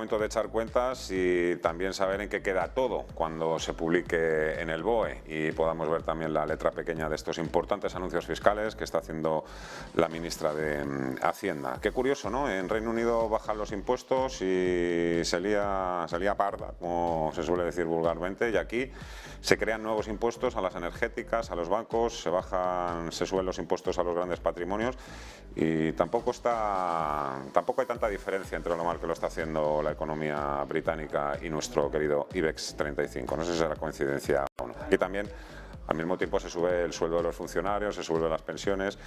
momento de echar cuentas y también saber en qué queda todo cuando se publique en el BOE y podamos ver también la letra pequeña de estos importantes anuncios fiscales que está haciendo la ministra de Hacienda. Qué curioso, ¿no? En Reino Unido bajan los impuestos y se lía parda, como se suele decir vulgarmente, y aquí se crean nuevos impuestos a las energéticas, a los bancos, se suben los impuestos a los grandes patrimonios y tampoco hay tanta diferencia entre lo mal que lo está haciendo la economía británica y nuestro querido IBEX 35. No sé si será coincidencia o no. Y también, al mismo tiempo, se sube el sueldo de los funcionarios, se suben las pensiones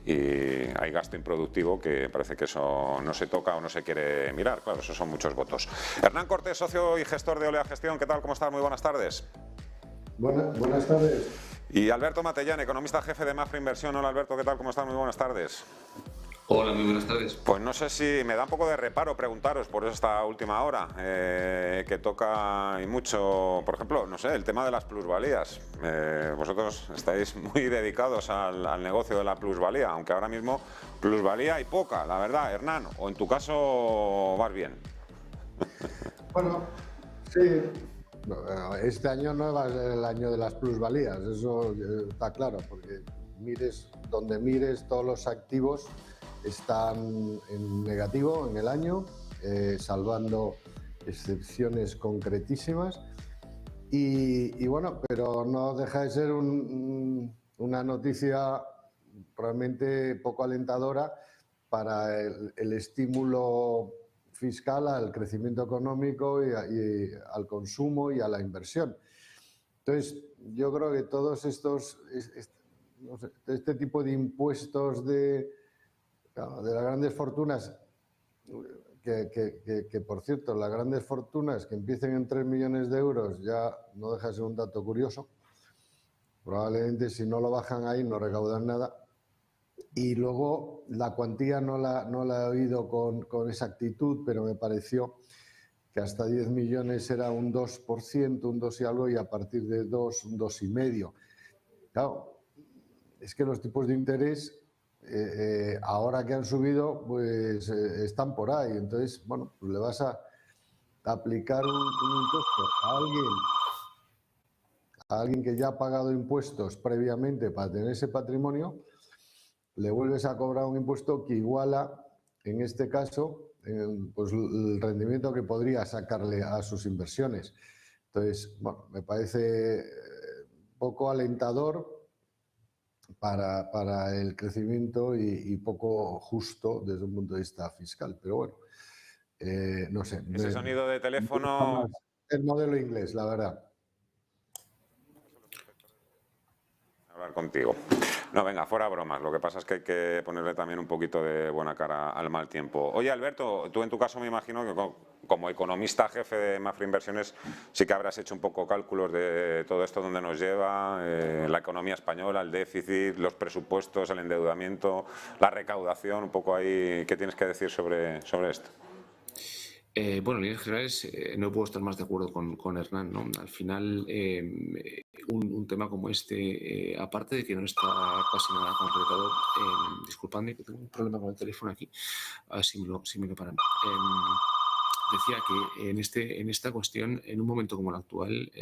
y hay gasto improductivo que parece que eso no se toca o no se quiere mirar. Claro, esos son muchos votos. Hernán Cortés, socio y gestor de Olea Gestión. ¿Qué tal? ¿Cómo estás? Muy buenas tardes. Buenas tardes. Y Alberto Matellán, economista jefe de Mafra Inversión. Hola Alberto, ¿qué tal? ¿Cómo estás? Muy buenas tardes. Hola, muy buenas tardes. Pues no sé si me da un poco de reparo preguntaros por esta última hora, que toca y mucho, por ejemplo, no sé, el tema de las plusvalías. Vosotros estáis muy dedicados al negocio de la plusvalía, aunque ahora mismo plusvalía hay poca, la verdad, Hernán, o en tu caso vas bien. Bueno, sí. Este año no va a ser el año de las plusvalías, eso está claro, porque mires donde mires, todos los activos están en negativo en el año, salvando excepciones concretísimas. Y bueno, pero no deja de ser una noticia realmente poco alentadora para el estímulo fiscal al crecimiento económico y al consumo y a la inversión. Entonces, yo creo que todos este tipo de impuestos de las grandes fortunas, que por cierto, las grandes fortunas que empiecen en 3 millones de euros ya no deja de ser un dato curioso. Probablemente si no lo bajan ahí no recaudan nada. Y luego la cuantía no la he oído con exactitud, pero me pareció que hasta 10 millones era un 2%, un 2 y algo, y a partir de 2, un 2,5. Claro, es que los tipos de interés, ahora que han subido, pues están por ahí. Entonces, bueno, pues le vas a aplicar un impuesto a alguien que ya ha pagado impuestos previamente para tener ese patrimonio, le vuelves a cobrar un impuesto que iguala, en este caso, pues el rendimiento que podría sacarle a sus inversiones. Entonces, bueno, me parece poco alentador para el crecimiento y poco justo desde un punto de vista fiscal. Pero bueno, no sé. Ese sonido de teléfono... El modelo inglés, la verdad. Hablar contigo. No, venga, fuera bromas. Lo que pasa es que hay que ponerle también un poquito de buena cara al mal tiempo. Oye, Alberto, tú en tu caso me imagino que como economista jefe de Mafra Inversiones sí que habrás hecho un poco cálculos de todo esto, dónde nos lleva, la economía española, el déficit, los presupuestos, el endeudamiento, la recaudación, un poco ahí. ¿Qué tienes que decir sobre esto? Bueno, en líneas generales no puedo estar más de acuerdo con Hernán, ¿no? Al final, un tema como este, aparte de que no está casi nada concretado, disculpadme que tengo un problema con el teléfono aquí, a ver si me lo paran. Decía que en esta cuestión, en un momento como el actual,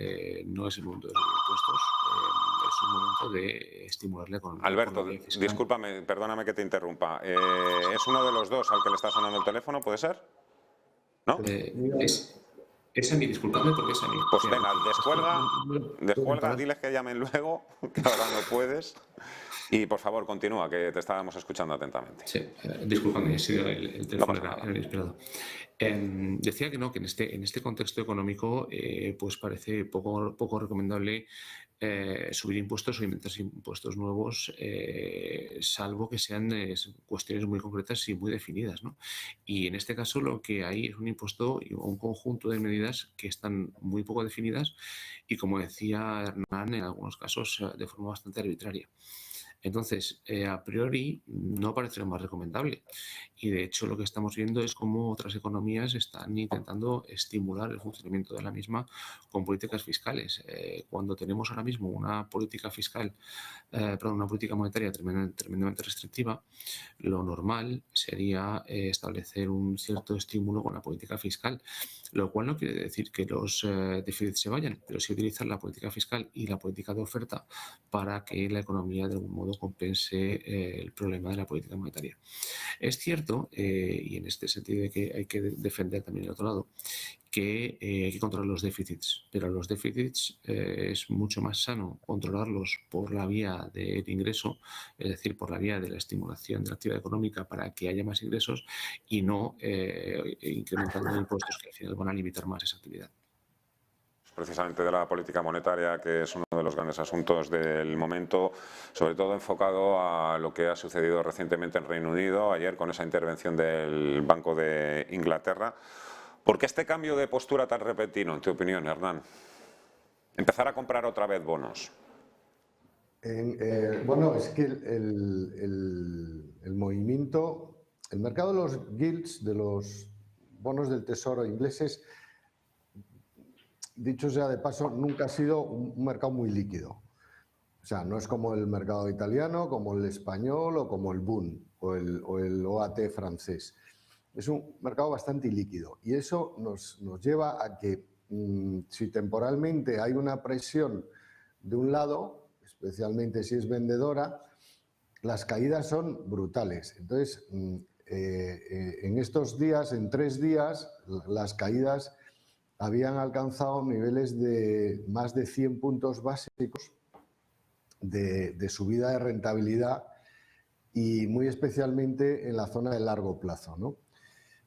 no es el momento de los impuestos, es un momento de estimular la economía. Alberto, discúlpame, perdóname que te interrumpa. ¿Es uno de los dos al que le está sonando el teléfono, puede ser? ¿No? Es a mí, disculpadme porque es a mí. Pues venga, descuelga, diles que llamen luego, que ahora no puedes. Y por favor, continúa, que te estábamos escuchando atentamente. Sí, discúlpame, el teléfono era inesperado. Decía que no, que en este contexto económico pues parece poco recomendable subir impuestos o inventarse impuestos nuevos, salvo que sean cuestiones muy concretas y muy definidas, ¿no? Y en este caso lo que hay es un impuesto y un conjunto de medidas que están muy poco definidas y, como decía Hernán, en algunos casos de forma bastante arbitraria. Entonces, a priori, no parece lo más recomendable. Y de hecho, lo que estamos viendo es cómo otras economías están intentando estimular el funcionamiento de la misma con políticas fiscales. Cuando tenemos ahora mismo una política fiscal, una política monetaria tremendamente restrictiva, lo normal sería establecer un cierto estímulo con la política fiscal, lo cual no quiere decir que los déficits se vayan, pero sí utilizar la política fiscal y la política de oferta para que la economía de algún modo compense el problema de la política monetaria. Es cierto, y en este sentido de que hay que defender también el otro lado, que hay que controlar los déficits, pero los déficits es mucho más sano controlarlos por la vía del ingreso, es decir, por la vía de la estimulación de la actividad económica para que haya más ingresos y no incrementando impuestos que al final van a limitar más esa actividad. Precisamente de la política monetaria, que es uno de los grandes asuntos del momento, sobre todo enfocado a lo que ha sucedido recientemente en Reino Unido, ayer con esa intervención del Banco de Inglaterra. ¿Por qué este cambio de postura tan repentino, en tu opinión, Hernán? Empezar a comprar otra vez bonos. Bueno, es que el movimiento, el mercado de los gilts, de los bonos del tesoro ingleses, dicho sea de paso, nunca ha sido un mercado muy líquido. O sea, no es como el mercado italiano, como el español o como el Bund o el OAT francés. Es un mercado bastante ilíquido y eso nos lleva a que si temporalmente hay una presión de un lado, especialmente si es vendedora, las caídas son brutales. Entonces, en estos días, en 3 días, las caídas habían alcanzado niveles de más de 100 puntos básicos de subida de rentabilidad y muy especialmente en la zona de largo plazo, ¿no?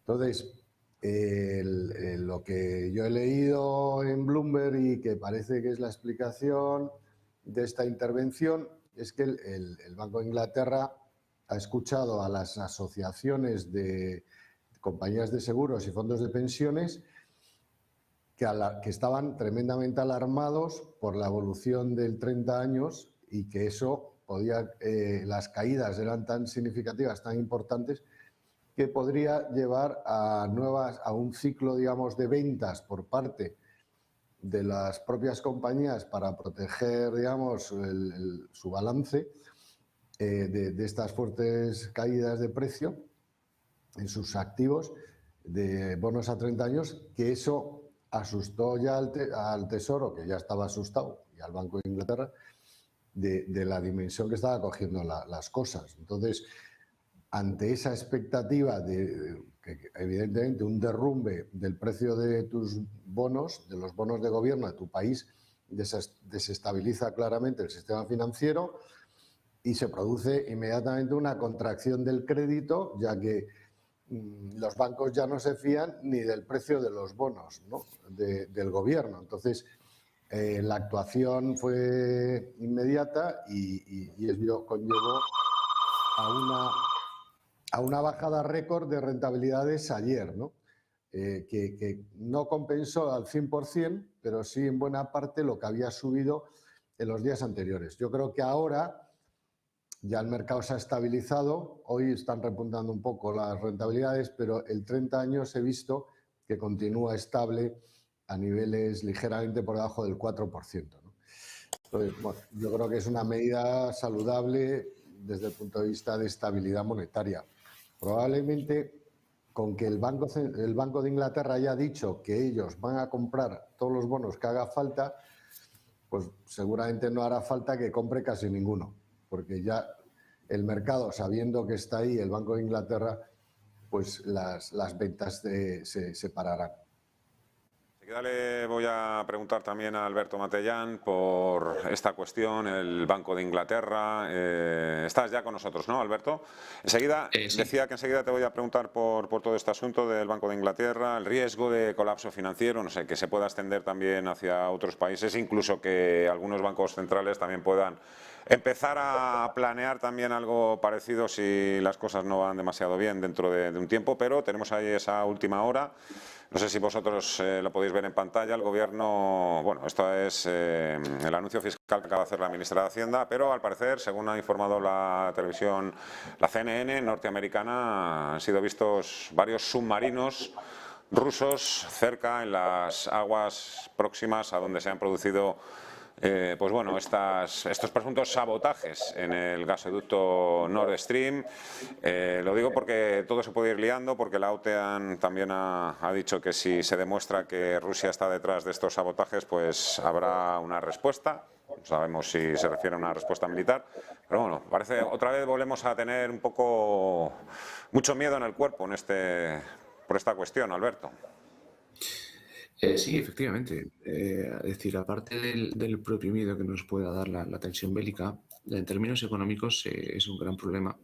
Entonces, lo que yo he leído en Bloomberg y que parece que es la explicación de esta intervención es que el Banco de Inglaterra ha escuchado a las asociaciones de compañías de seguros y fondos de pensiones que estaban tremendamente alarmados por la evolución del 30 años y que eso podía, las caídas eran tan significativas, tan importantes, que podría llevar a un ciclo, digamos, de ventas por parte de las propias compañías para proteger, digamos, su balance de estas fuertes caídas de precio en sus activos de bonos a 30 años, que eso asustó ya al Tesoro, que ya estaba asustado, y al Banco de Inglaterra, de la dimensión que estaba cogiendo las cosas. Entonces, ante esa expectativa de que evidentemente un derrumbe del precio de tus bonos, de los bonos de gobierno de tu país, desestabiliza claramente el sistema financiero y se produce inmediatamente una contracción del crédito, ya que los bancos ya no se fían ni del precio de los bonos, ¿no?, del gobierno. Entonces, la actuación fue inmediata y ello conllevó a una bajada récord de rentabilidades ayer, ¿no? Que no compensó al 100%, pero sí en buena parte lo que había subido en los días anteriores. Yo creo que ahora ya el mercado se ha estabilizado, hoy están repuntando un poco las rentabilidades, pero el 30 años he visto que continúa estable a niveles ligeramente por debajo del 4%, ¿no? Entonces, bueno, yo creo que es una medida saludable desde el punto de vista de estabilidad monetaria. Probablemente con que el Banco de Inglaterra haya dicho que ellos van a comprar todos los bonos que haga falta, pues seguramente no hará falta que compre casi ninguno, porque ya el mercado, sabiendo que está ahí el Banco de Inglaterra, pues las ventas se pararán. Enseguida le voy a preguntar también a Alberto Matellán por esta cuestión, el Banco de Inglaterra. Estás ya con nosotros, ¿no, Alberto? Enseguida, Sí. decía que enseguida te voy a preguntar por todo este asunto del Banco de Inglaterra, el riesgo de colapso financiero, no sé, que se pueda extender también hacia otros países, incluso que algunos bancos centrales también puedan empezar a planear también algo parecido si las cosas no van demasiado bien dentro de un tiempo, pero tenemos ahí esa última hora. No sé si vosotros lo podéis ver en pantalla. El Gobierno, bueno, esto es el anuncio fiscal que acaba de hacer la ministra de Hacienda, pero al parecer, según ha informado la televisión, la CNN norteamericana, han sido vistos varios submarinos rusos cerca en las aguas próximas a donde se han producido pues bueno, estos presuntos sabotajes en el gasoducto Nord Stream. Lo digo porque todo se puede ir liando, porque la OTAN también ha dicho que si se demuestra que Rusia está detrás de estos sabotajes, pues habrá una respuesta. No sabemos si se refiere a una respuesta militar, pero bueno, parece otra vez volvemos a tener mucho miedo en el cuerpo por esta cuestión, Alberto. Sí, efectivamente. Es decir, aparte del propio miedo que nos pueda dar la tensión bélica, en términos económicos es un gran problema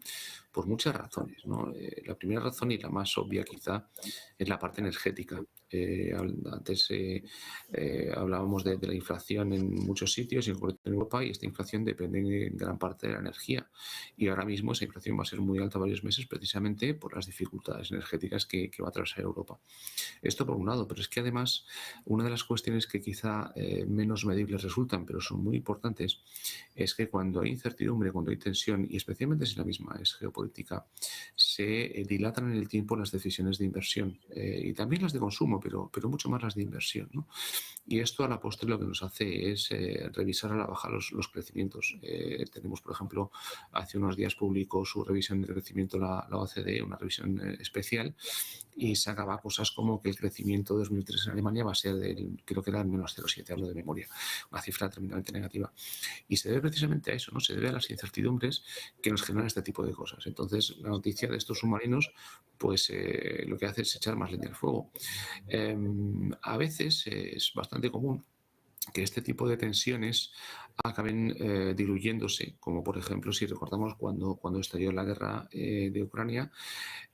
por muchas razones, ¿no? La primera razón y la más obvia quizá es la parte energética. Antes hablábamos de la inflación en muchos sitios, en Europa, y esta inflación depende en gran parte de la energía. Y ahora mismo esa inflación va a ser muy alta varios meses precisamente por las dificultades energéticas que va a atravesar Europa. Esto por un lado, pero es que además una de las cuestiones que quizá menos medibles resultan, pero son muy importantes, es que cuando hay incertidumbre, cuando hay tensión, y especialmente si la misma es geopolítica, se dilatan en el tiempo las decisiones de inversión y también las de consumo, pero mucho más las de inversión, ¿no? Y esto a la postre lo que nos hace es revisar a la baja los crecimientos. Tenemos, por ejemplo, hace unos días publicó su revisión de crecimiento la OCDE, una revisión especial, y sacaba cosas como que el crecimiento de 2003 en Alemania va a ser creo que era el menos 0,7, hablo de memoria, una cifra tremendamente negativa. Y se debe precisamente a eso, ¿no? Se debe a las incertidumbres que nos generan este tipo de cosas. Entonces, la noticia de estos submarinos, pues lo que hace es echar más leña al fuego. A veces es bastante común que este tipo de tensiones acaben diluyéndose, como por ejemplo si recordamos cuando estalló la guerra de Ucrania,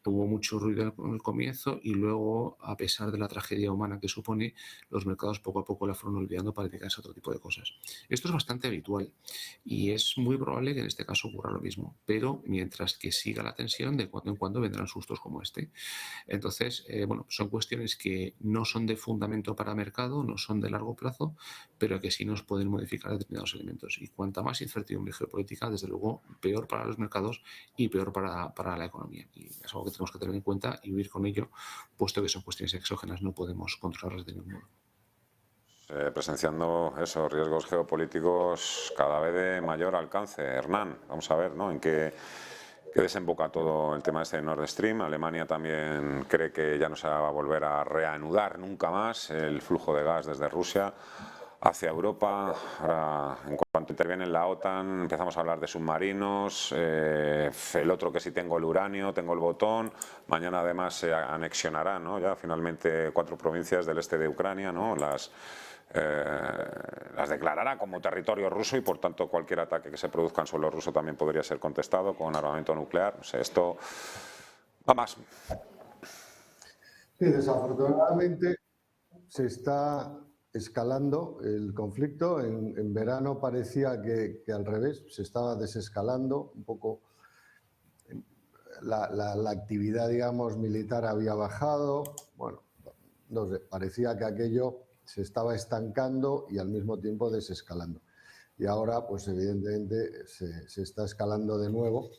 hubo mucho ruido en el comienzo y luego, a pesar de la tragedia humana que supone, los mercados poco a poco la fueron olvidando para dedicarse a otro tipo de cosas. Esto es bastante habitual y es muy probable que en este caso ocurra lo mismo, pero mientras que siga la tensión, de cuando en cuando vendrán sustos como este. Entonces, bueno, son cuestiones que no son de fundamento para mercado, no son de largo plazo, pero que sí nos pueden modificar determinados elementos. Y cuanta más incertidumbre geopolítica, desde luego, peor para los mercados y peor para la economía. Y es algo que tenemos que tener en cuenta y vivir con ello, puesto que son cuestiones exógenas, no podemos controlarlas de ningún modo. Presenciando esos riesgos geopolíticos cada vez de mayor alcance. Hernán, vamos a ver, ¿no? En qué desemboca todo el tema de Nord Stream. Alemania también cree que ya no se va a volver a reanudar nunca más el flujo de gas desde Rusia hacia Europa. Ahora, en cuanto interviene la OTAN, empezamos a hablar de submarinos, el otro que sí tengo el uranio, tengo el botón. Mañana además se anexionará, ¿no? Ya finalmente 4 provincias del este de Ucrania, ¿no? Las declarará como territorio ruso y por tanto cualquier ataque que se produzca en suelo ruso también podría ser contestado con armamento nuclear. O sea, esto va más. Sí, desafortunadamente se está escalando el conflicto. En verano parecía que al revés, se estaba desescalando un poco. La actividad, digamos, militar había bajado. Bueno, no sé, parecía que aquello se estaba estancando y al mismo tiempo desescalando. Y ahora, pues evidentemente, se está escalando de nuevo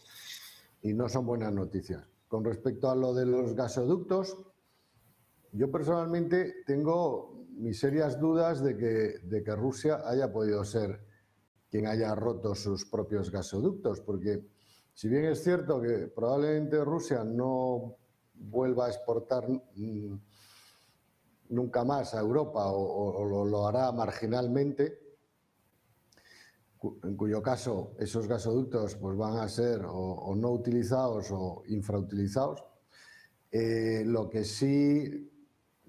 y no son buenas noticias. Con respecto a lo de los gasoductos, yo personalmente tengo mis serias dudas de que Rusia haya podido ser quien haya roto sus propios gasoductos, porque si bien es cierto que probablemente Rusia no vuelva a exportar nunca más a Europa o lo hará marginalmente, en cuyo caso esos gasoductos pues van a ser o no utilizados o infrautilizados, lo que sí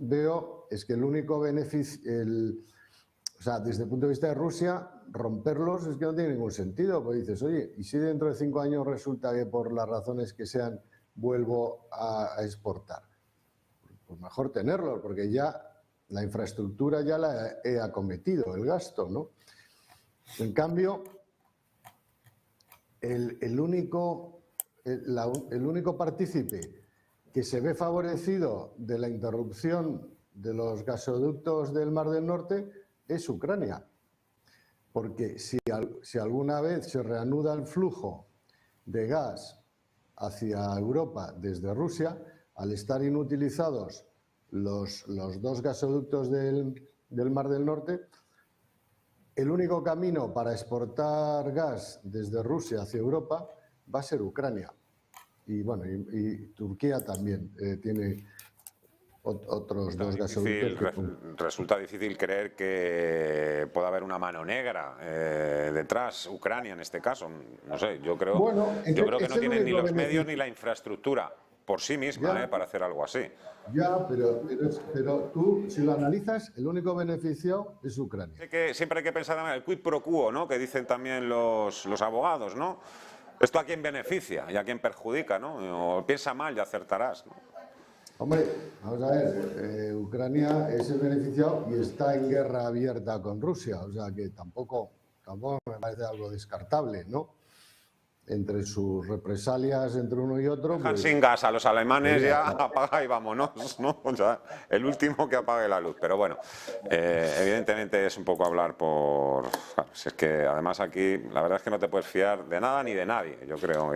veo es que el único beneficio, o sea, desde el punto de vista de Rusia, romperlos es que no tiene ningún sentido, porque dices, oye, ¿y si dentro de 5 años resulta que por las razones que sean vuelvo a exportar? Pues mejor tenerlos, porque ya la infraestructura ya la he acometido, el gasto, ¿no? En cambio, el único partícipe que se ve favorecido de la interrupción de los gasoductos del Mar del Norte es Ucrania. Porque si alguna vez se reanuda el flujo de gas hacia Europa desde Rusia, al estar inutilizados los dos gasoductos del Mar del Norte, el único camino para exportar gas desde Rusia hacia Europa va a ser Ucrania. Y bueno, y Turquía también tiene otros dos gasoductos. Resulta difícil creer que pueda haber una mano negra detrás, Ucrania en este caso. No sé, yo creo, que no tienen ni los medios ni la infraestructura por sí misma para hacer algo así. Ya, pero tú, si lo analizas, el único beneficio es Ucrania. Sé que siempre hay que pensar en el quid pro quo, ¿no? Que dicen también los abogados, ¿no? Esto a quién beneficia y a quién perjudica, ¿no? O piensa mal y acertarás, ¿no? Hombre, vamos a ver, Ucrania es el beneficiado y está en guerra abierta con Rusia, o sea que tampoco me parece algo descartable, ¿no? Entre sus represalias entre uno y otro. Dejan sin gas a los alemanes, ya apaga y vámonos, ¿no? O sea, el último que apague la luz. Pero bueno, evidentemente es un poco hablar por... Claro, si es que además aquí la verdad es que no te puedes fiar de nada ni de nadie, yo creo,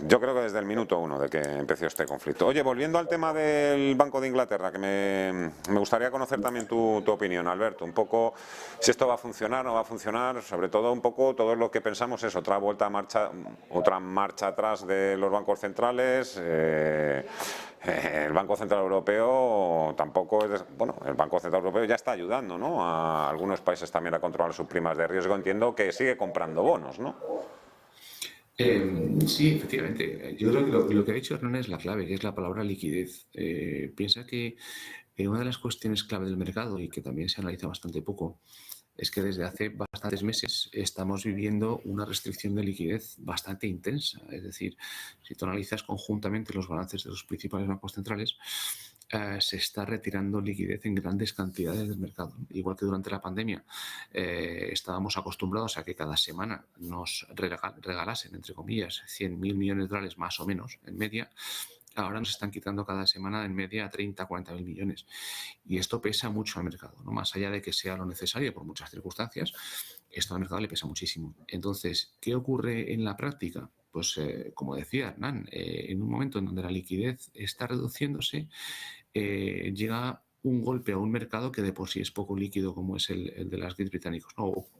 yo creo que desde el minuto 1 de que empezó este conflicto. Oye, volviendo al tema del Banco de Inglaterra, que me gustaría conocer también tu opinión, Alberto, un poco si esto va a funcionar o no va a funcionar, sobre todo un poco todo lo que pensamos es otra marcha atrás de los bancos centrales. El Banco Central Europeo tampoco es... Bueno, el Banco Central Europeo ya está ayudando, ¿no?, a algunos países también a controlar sus primas de riesgo. Entiendo que sigue comprando bonos, ¿no? Sí, efectivamente. Yo creo que lo que ha dicho Hernán es la clave, que es la palabra liquidez. Piensa que una de las cuestiones clave del mercado y que también se analiza bastante poco es que desde hace bastantes meses estamos viviendo una restricción de liquidez bastante intensa. Es decir, si tú analizas conjuntamente los balances de los principales bancos centrales, se está retirando liquidez en grandes cantidades del mercado. Igual que durante la pandemia estábamos acostumbrados a que cada semana nos regalasen, entre comillas, 100.000 millones de dólares más o menos en media. Ahora nos están quitando cada semana en media 30, 40.000 millones. Y esto pesa mucho al mercado, ¿no? Más allá de que sea lo necesario por muchas circunstancias, esto al mercado le pesa muchísimo. Entonces, ¿qué ocurre en la práctica? Pues, como decía Hernán, en un momento en donde la liquidez está reduciéndose, llega un golpe a un mercado que de por sí es poco líquido, como es el de las GICs británicos.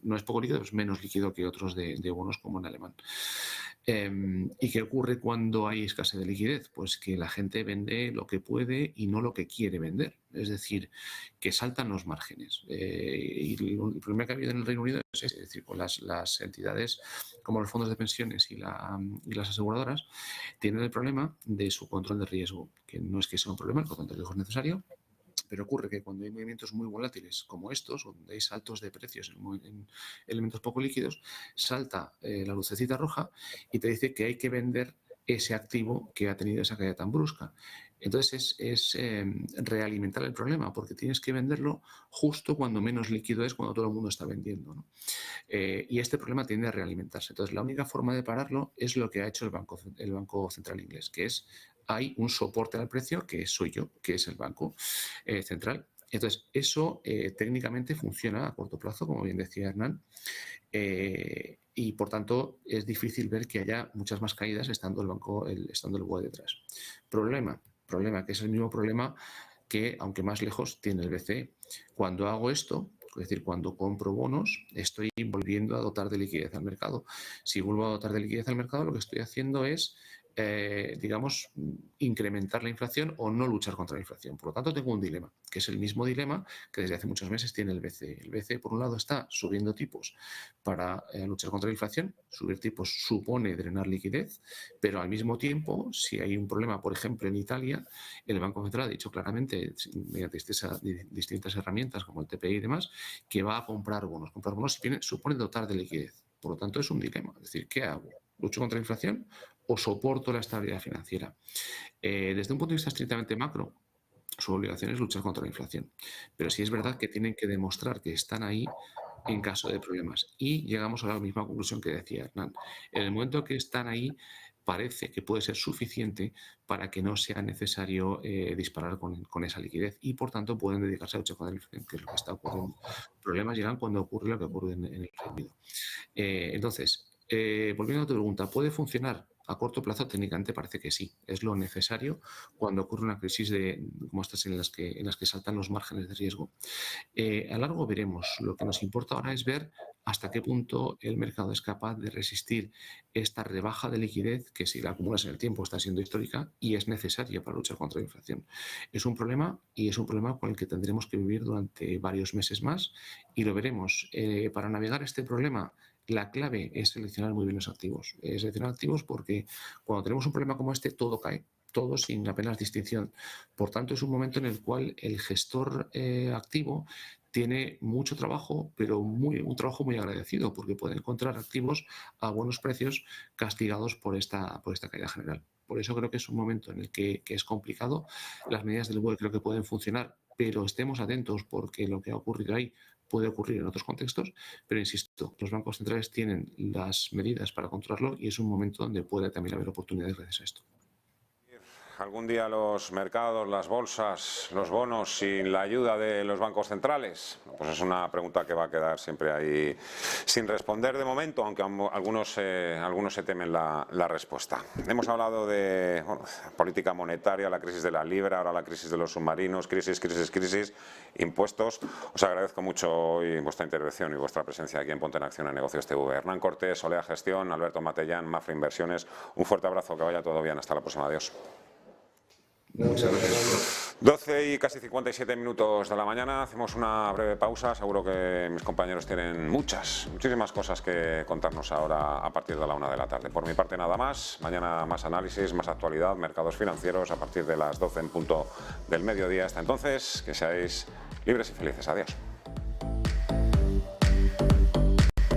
No es poco líquido, es menos líquido que otros de bonos como en alemán. ¿Y qué ocurre cuando hay escasez de liquidez? Pues que la gente vende lo que puede y no lo que quiere vender. Es decir, que saltan los márgenes. Y el problema que ha habido en el Reino Unido es decir, con las entidades como los fondos de pensiones y las aseguradoras tienen el problema de su control de riesgo, que no es que sea un problema, el control de riesgo es necesario, pero ocurre que cuando hay movimientos muy volátiles como estos, donde hay saltos de precios en elementos poco líquidos, salta la lucecita roja y te dice que hay que vender ese activo que ha tenido esa caída tan brusca. Entonces es realimentar el problema, porque tienes que venderlo justo cuando menos líquido es, cuando todo el mundo está vendiendo, ¿no? Y este problema tiende a realimentarse. Entonces la única forma de pararlo es lo que ha hecho el Banco Central Inglés, que es hay un soporte al precio, que soy yo, que es el Banco Central. Entonces, eso técnicamente funciona a corto plazo, como bien decía Hernán, y por tanto es difícil ver que haya muchas más caídas estando el BOE detrás. Problema, que es el mismo problema que, aunque más lejos, tiene el BCE. Cuando hago esto, es decir, cuando compro bonos, estoy volviendo a dotar de liquidez al mercado. Si vuelvo a dotar de liquidez al mercado, lo que estoy haciendo es, digamos, incrementar la inflación o no luchar contra la inflación. Por lo tanto, tengo un dilema, que es el mismo dilema que desde hace muchos meses tiene el BCE. El BCE, por un lado, está subiendo tipos para luchar contra la inflación. Subir tipos supone drenar liquidez, pero al mismo tiempo, si hay un problema, por ejemplo, en Italia, el Banco Central ha dicho claramente, mediante distintas herramientas como el TPI y demás, que va a comprar bonos. Comprar bonos supone dotar de liquidez. Por lo tanto, es un dilema. Es decir, ¿qué hago? ¿Lucho contra la inflación o soporto la estabilidad financiera? Desde un punto de vista estrictamente macro, su obligación es luchar contra la inflación. Pero sí es verdad que tienen que demostrar que están ahí en caso de problemas. Y llegamos a la misma conclusión que decía Hernán. En el momento que están ahí, parece que puede ser suficiente para que no sea necesario disparar con esa liquidez y, por tanto, pueden dedicarse a luchar contra la inflación, que es lo que está ocurriendo. Problemas llegan cuando ocurre lo que ocurre en el Reino Unido. Entonces, volviendo a tu pregunta, ¿puede funcionar? A corto plazo, técnicamente parece que sí. Es lo necesario cuando ocurre una crisis como estas en las que saltan los márgenes de riesgo. A largo veremos. Lo que nos importa ahora es ver hasta qué punto el mercado es capaz de resistir esta rebaja de liquidez que, si la acumulas en el tiempo, está siendo histórica y es necesaria para luchar contra la inflación. Es un problema, y es un problema con el que tendremos que vivir durante varios meses más, y lo veremos. Para navegar este problema, la clave es seleccionar muy bien los activos. Seleccionar activos porque cuando tenemos un problema como este, todo cae, todo sin apenas distinción. Por tanto, es un momento en el cual el gestor activo tiene mucho trabajo, pero un trabajo muy agradecido, porque puede encontrar activos a buenos precios castigados por esta caída general. Por eso creo que es un momento en el que es complicado. Las medidas del BOE creo que pueden funcionar, pero estemos atentos porque lo que ha ocurrido ahí puede ocurrir en otros contextos, pero insisto, los bancos centrales tienen las medidas para controlarlo y es un momento donde puede también haber oportunidades gracias a esto. ¿Algún día los mercados, las bolsas, los bonos sin la ayuda de los bancos centrales? Pues es una pregunta que va a quedar siempre ahí sin responder de momento, aunque algunos se temen la respuesta. Hemos hablado de política monetaria, la crisis de la libra, ahora la crisis de los submarinos, crisis, impuestos. Os agradezco mucho hoy vuestra intervención y vuestra presencia aquí en Ponte en Acción en Negocios TV. Hernán Cortés, Olea Gestión, Alberto Matellán, Mafre Inversiones. Un fuerte abrazo, que vaya todo bien. Hasta la próxima. Adiós. Muchas gracias. 12 y casi 57 minutos de la mañana, hacemos una breve pausa. Seguro que mis compañeros tienen muchísimas cosas que contarnos ahora a partir de la 1 de la tarde. Por mi parte nada más, mañana más análisis, más actualidad, mercados financieros a partir de las 12 en punto del mediodía. Hasta entonces, que seáis libres y felices. Adiós.